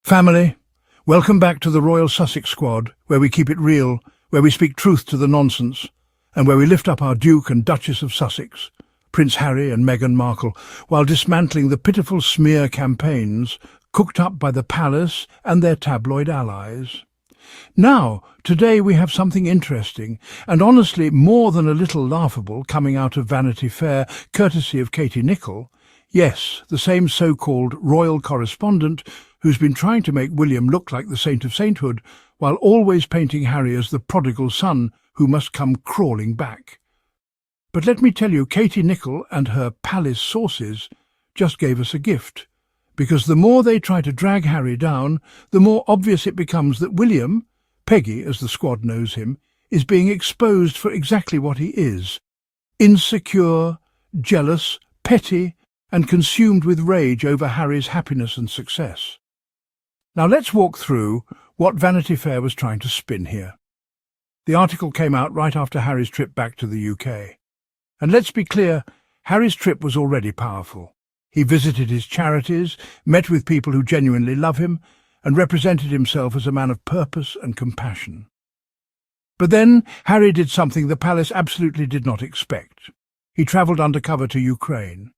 Family, welcome back to the Royal Sussex Squad, where we keep it real, where we speak truth to the nonsense, and where we lift up our Duke and Duchess of Sussex, Prince Harry and Meghan Markle, while dismantling the pitiful smear campaigns cooked up by the palace and their tabloid allies. Now, today we have something interesting, and honestly more than a little laughable, coming out of Vanity Fair, courtesy of Katie Nicholl. Yes, the same so-called royal correspondent who's been trying to make William look like the saint of sainthood, while always painting Harry as the prodigal son who must come crawling back. But let me tell you, Katie Nicholl and her palace sources just gave us a gift, because the more they try to drag Harry down, the more obvious it becomes that William, Peggy as the squad knows him, is being exposed for exactly what he is: insecure, jealous, petty, and consumed with rage over Harry's happiness and success. Now let's walk through what Vanity Fair was trying to spin here. The article came out right after Harry's trip back to the UK. And let's be clear, Harry's trip was already powerful. He visited his charities, met with people who genuinely love him, and represented himself as a man of purpose and compassion. But then Harry did something the palace absolutely did not expect. He travelled undercover to Ukraine.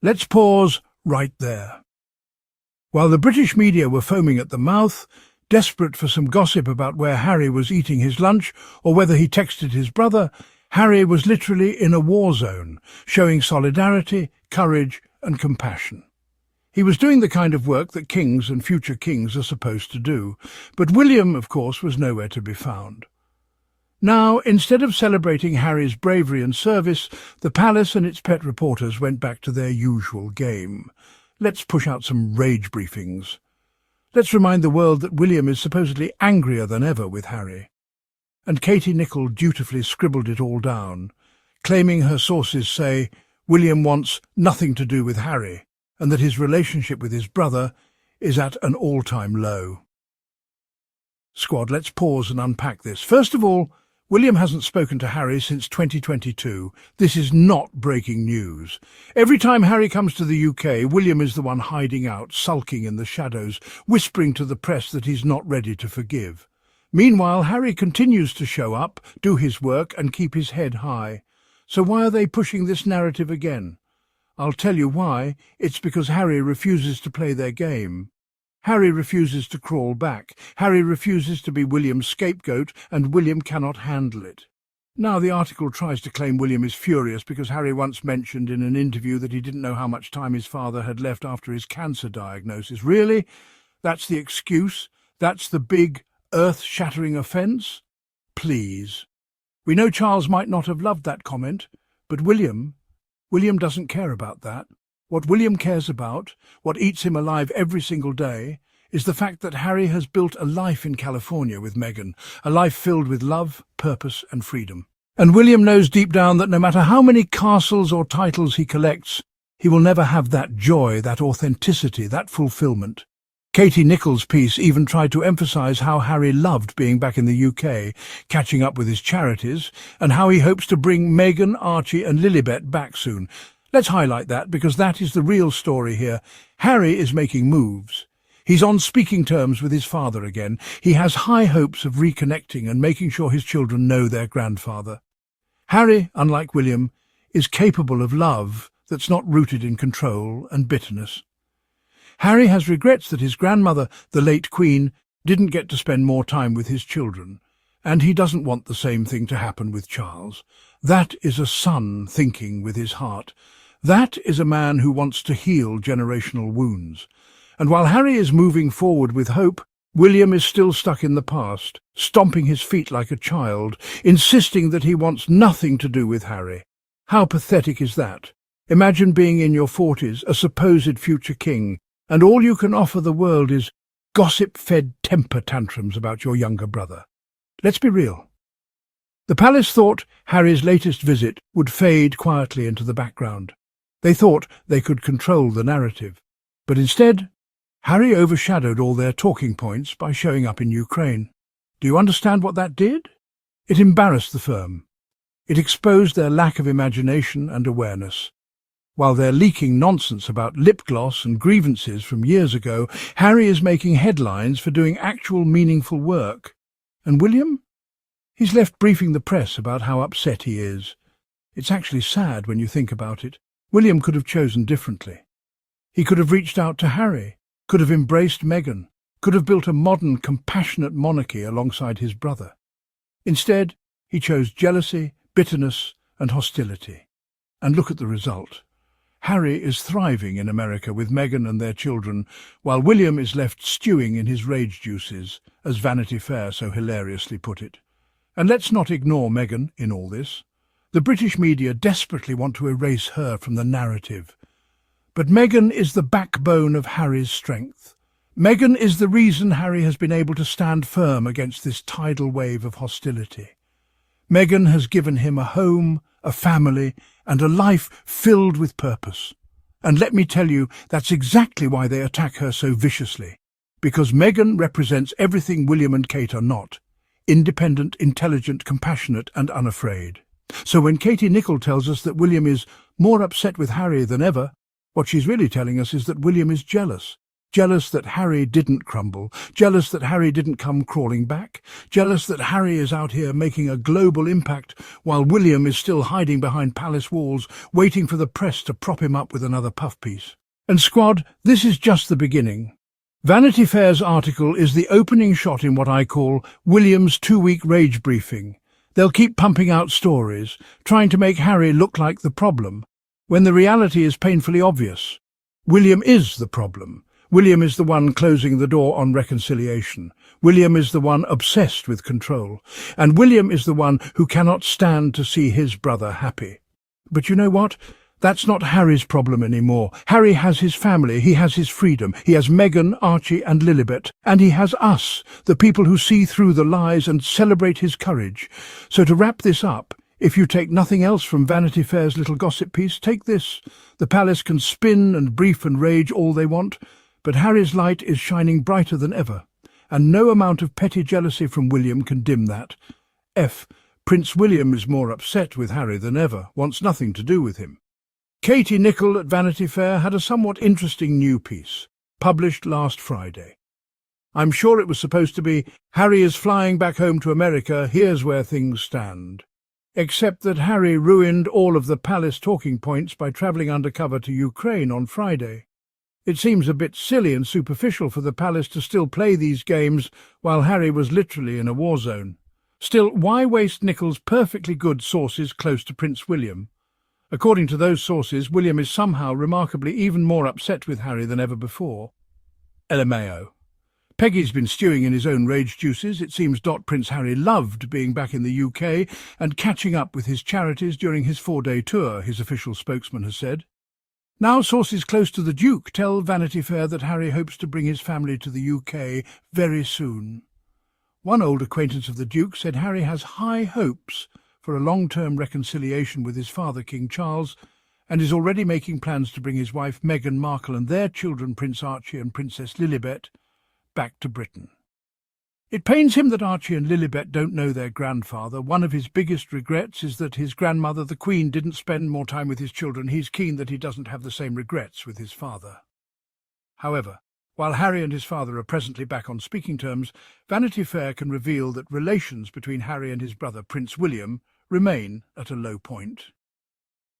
Let's pause right there. While the British media were foaming at the mouth, desperate for some gossip about where Harry was eating his lunch or whether he texted his brother, Harry was literally in a war zone, showing solidarity, courage and compassion. He was doing the kind of work that kings and future kings are supposed to do, but William, of course, was nowhere to be found. Now, instead of celebrating Harry's bravery and service, the palace and its pet reporters went back to their usual game. Let's push out some rage briefings. Let's remind the world that William is supposedly angrier than ever with Harry. And Katie Nicholl dutifully scribbled it all down, claiming her sources say William wants nothing to do with Harry and that his relationship with his brother is at an all-time low. Squad, let's pause and unpack this. First of all, William hasn't spoken to Harry since 2022. This is not breaking news. Every time Harry comes to the UK, William is the one hiding out, sulking in the shadows, whispering to the press that he's not ready to forgive. Meanwhile, Harry continues to show up, do his work and keep his head high. So why are they pushing this narrative again? I'll tell you why. It's because Harry refuses to play their game. Harry refuses to crawl back. Harry refuses to be William's scapegoat, and William cannot handle it. Now the article tries to claim William is furious because Harry once mentioned in an interview that he didn't know how much time his father had left after his cancer diagnosis. Really? That's the excuse? That's the big, earth-shattering offence? Please. We know Charles might not have loved that comment, but William doesn't care about that. What William cares about, what eats him alive every single day, is the fact that Harry has built a life in California with Meghan, a life filled with love, purpose and freedom. And William knows deep down that no matter how many castles or titles he collects, he will never have that joy, that authenticity, that fulfillment. Katie Nicholl's piece even tried to emphasise how Harry loved being back in the UK, catching up with his charities, and how he hopes to bring Meghan, Archie and Lilibet back soon. Let's highlight that, because that is the real story here. Harry is making moves. He's on speaking terms with his father again. He has high hopes of reconnecting and making sure his children know their grandfather. Harry, unlike William, is capable of love that's not rooted in control and bitterness. Harry has regrets that his grandmother, the late Queen, didn't get to spend more time with his children, and he doesn't want the same thing to happen with Charles. That is a son thinking with his heart. That is a man who wants to heal generational wounds. And while Harry is moving forward with hope, William is still stuck in the past, stomping his feet like a child, insisting that he wants nothing to do with Harry. How pathetic is that? Imagine being in your 40s, a supposed future king, and all you can offer the world is gossip-fed temper tantrums about your younger brother. Let's be real. The palace thought Harry's latest visit would fade quietly into the background. They thought they could control the narrative. But instead, Harry overshadowed all their talking points by showing up in Ukraine. Do you understand what that did? It embarrassed the firm. It exposed their lack of imagination and awareness. While they're leaking nonsense about lip gloss and grievances from years ago, Harry is making headlines for doing actual meaningful work. And William? He's left briefing the press about how upset he is. It's actually sad when you think about it. William could have chosen differently. He could have reached out to Harry, could have embraced Meghan, could have built a modern, compassionate monarchy alongside his brother. Instead, he chose jealousy, bitterness, and hostility. And look at the result. Harry is thriving in America with Meghan and their children, while William is left stewing in his rage juices, as Vanity Fair so hilariously put it. And let's not ignore Meghan in all this. The British media desperately want to erase her from the narrative. But Meghan is the backbone of Harry's strength. Meghan is the reason Harry has been able to stand firm against this tidal wave of hostility. Meghan has given him a home, a family, and a life filled with purpose. And let me tell you, that's exactly why they attack her so viciously. Because Meghan represents everything William and Kate are not. Independent, intelligent, compassionate, and unafraid. So when Katie Nicholl tells us that William is more upset with Harry than ever, what she's really telling us is that William is jealous. Jealous that Harry didn't crumble, jealous that Harry didn't come crawling back, jealous that Harry is out here making a global impact while William is still hiding behind palace walls, waiting for the press to prop him up with another puff piece. And squad, this is just the beginning. Vanity Fair's article is the opening shot in what I call William's 2-week rage briefing. They'll keep pumping out stories, trying to make Harry look like the problem, when the reality is painfully obvious. William is the problem. William is the one closing the door on reconciliation. William is the one obsessed with control. And William is the one who cannot stand to see his brother happy. But you know what? That's not Harry's problem anymore. Harry has his family, he has his freedom, he has Meghan, Archie and Lilibet, and he has us, the people who see through the lies and celebrate his courage. So to wrap this up, if you take nothing else from Vanity Fair's little gossip piece, take this. The palace can spin and brief and rage all they want, but Harry's light is shining brighter than ever, and no amount of petty jealousy from William can dim that. Prince William is more upset with Harry than ever, wants nothing to do with him. Katie Nicholl at Vanity Fair had a somewhat interesting new piece, published last Friday. I'm sure it was supposed to be, Harry is flying back home to America, here's where things stand. Except that Harry ruined all of the palace talking points by travelling undercover to Ukraine on Friday. It seems a bit silly and superficial for the palace to still play these games while Harry was literally in a war zone. Still, why waste Nicholl's perfectly good sources close to Prince William? According to those sources, William is somehow remarkably even more upset with Harry than ever before. LMAO. Peggy's been stewing in his own rage juices. It seems Prince Harry loved being back in the UK and catching up with his charities during his 4-day tour, his official spokesman has said. Now sources close to the Duke tell Vanity Fair that Harry hopes to bring his family to the UK very soon. One old acquaintance of the Duke said Harry has high hopes for a long-term reconciliation with his father, King Charles, and is already making plans to bring his wife Meghan Markle and their children, Prince Archie and Princess Lilibet, back to Britain. It pains him that Archie and Lilibet don't know their grandfather. One of his biggest regrets is that his grandmother, the Queen, didn't spend more time with his children. He's keen that he doesn't have the same regrets with his father. However, while Harry and his father are presently back on speaking terms, Vanity Fair can reveal that relations between Harry and his brother, Prince William, remain at a low point.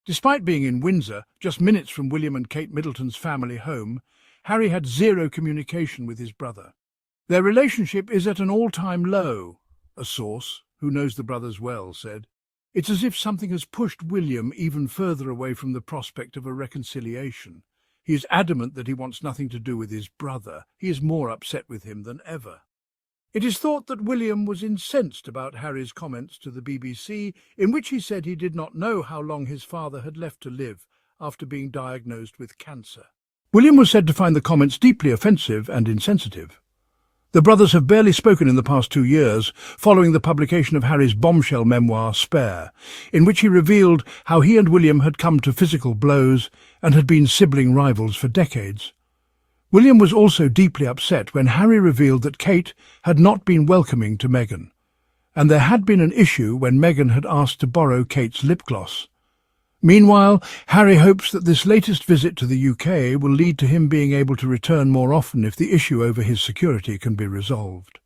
Despite being in Windsor, just minutes from William and Kate Middleton's family home, Harry had zero communication with his brother. Their relationship is at an all-time low, a source, who knows the brothers well, said. It's as if something has pushed William even further away from the prospect of a reconciliation. He is adamant that he wants nothing to do with his brother. He is more upset with him than ever. It is thought that William was incensed about Harry's comments to the BBC, in which he said he did not know how long his father had left to live after being diagnosed with cancer. William was said to find the comments deeply offensive and insensitive. The brothers have barely spoken in the past 2 years, following the publication of Harry's bombshell memoir, Spare, in which he revealed how he and William had come to physical blows and had been sibling rivals for decades. William was also deeply upset when Harry revealed that Kate had not been welcoming to Meghan, and there had been an issue when Meghan had asked to borrow Kate's lip gloss. Meanwhile, Harry hopes that this latest visit to the UK will lead to him being able to return more often if the issue over his security can be resolved.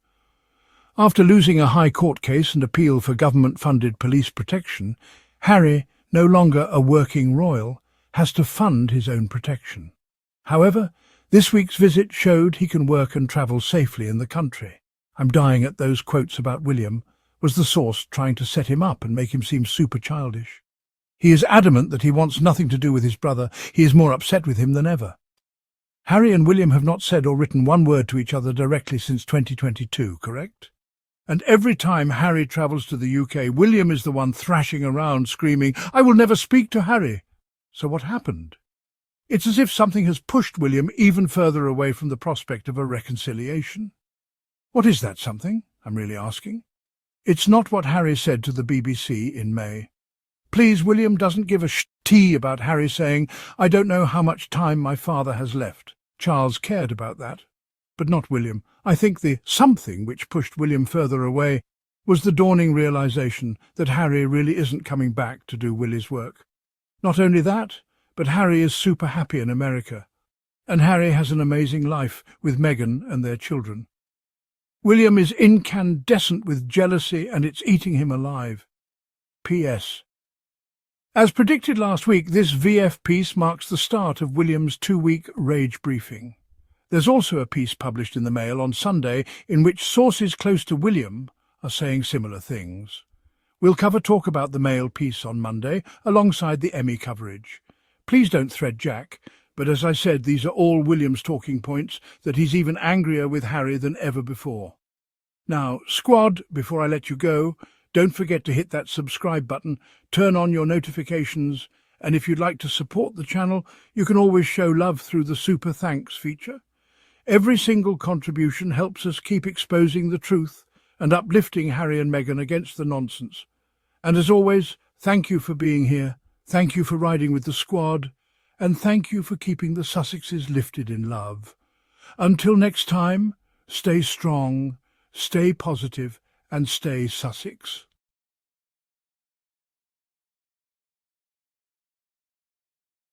After losing a High Court case and appeal for government-funded police protection, Harry, no longer a working royal, has to fund his own protection. However, this week's visit showed he can work and travel safely in the country. "I'm dying at those quotes about William," was the source trying to set him up and make him seem super childish. He is adamant that he wants nothing to do with his brother. He is more upset with him than ever. Harry and William have not said or written one word to each other directly since 2022, correct? And every time Harry travels to the UK, William is the one thrashing around, screaming, "I will never speak to Harry." So what happened? It's as if something has pushed William even further away from the prospect of a reconciliation. What is that something? I'm really asking. It's not what Harry said to the BBC in May. Please, William doesn't give a tea about Harry saying, "I don't know how much time my father has left." Charles cared about that, but not William. I think the something which pushed William further away was the dawning realization that Harry really isn't coming back to do Willie's work. Not only that, but Harry is super happy in America, and Harry has an amazing life with Meghan and their children. William is incandescent with jealousy, and it's eating him alive. P.S. As predicted last week, this VF piece marks the start of William's 2-week rage briefing. There's also a piece published in the Mail on Sunday in which sources close to William are saying similar things. We'll cover talk about the Mail piece on Monday, alongside the Emmy coverage. Please don't thread Jack, but as I said, these are all William's talking points, that he's even angrier with Harry than ever before. Now, squad, before I let you go, don't forget to hit that subscribe button, turn on your notifications, and if you'd like to support the channel, you can always show love through the Super Thanks feature. Every single contribution helps us keep exposing the truth and uplifting Harry and Meghan against the nonsense. And as always, thank you for being here, thank you for riding with the squad, and thank you for keeping the Sussexes lifted in love. Until next time, stay strong, stay positive, and stay Sussex.